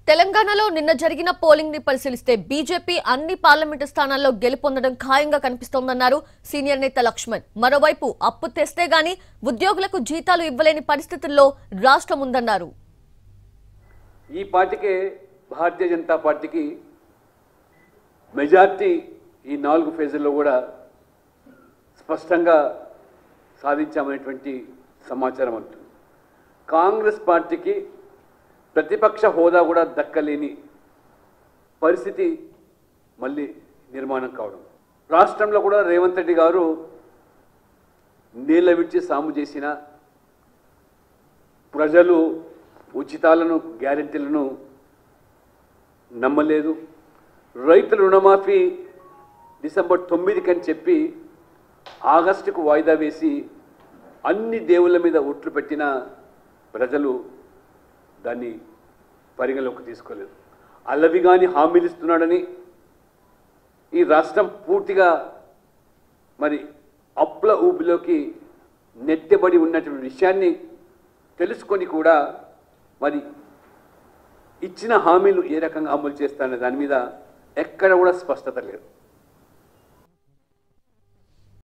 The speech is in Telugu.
తెలంగాణలో నిన్న జరిగిన పోలింగ్ ని పరిశీలిస్తే బీజేపీ అన్ని పార్లమెంటు స్థానాల్లో గెలుపొందడం ఖాయంగా కనిపిస్తోందన్నారు సీనియర్ నేత లక్ష్మణ్. మరోవైపు అప్పు తెస్తే గాని ఉద్యోగులకు జీతాలు ఇవ్వలేని పరిస్థితుల్లో రాష్ట్రం ఉందన్నారు. ఈ పార్టీకే భారతీయ జనతా పార్టీకి మెజార్టీ ఈ 4 ఫేజుల్లో కూడా స్పష్టంగా సాధించామనేటువంటి సమాచారం ఉంటుంది. కాంగ్రెస్ పార్టీకి ప్రతిపక్ష హోదా కూడా దక్కలేని పరిస్థితి మళ్ళీ నిర్మాణం కావడం. రాష్ట్రంలో కూడా రేవంత్ రెడ్డి గారు నీళ్ళ విడిచి సాము చేసిన ప్రజలు ఉచితాలను గ్యారెంటీలను నమ్మలేదు. రైతుల రుణమాఫీ డిసెంబర్ 9కి అని చెప్పి ఆగస్టుకు వాయిదా వేసి అన్ని దేవుళ్ళ మీద ఒట్లు పెట్టిన ప్రజలు దాన్ని పరిగణలోకి తీసుకోలేదు. అల్లవిగాని హామీలు ఇస్తున్నాడని ఈ రాష్ట్రం పూర్తిగా మరి అప్పుల ఊబిలోకి నెట్టబడి ఉన్నటువంటి విషయాన్ని తెలుసుకొని కూడా మరి ఇచ్చిన హామీలు ఏ రకంగా అమలు చేస్తారనే దాని మీద ఎక్కడ కూడా స్పష్టత లేదు.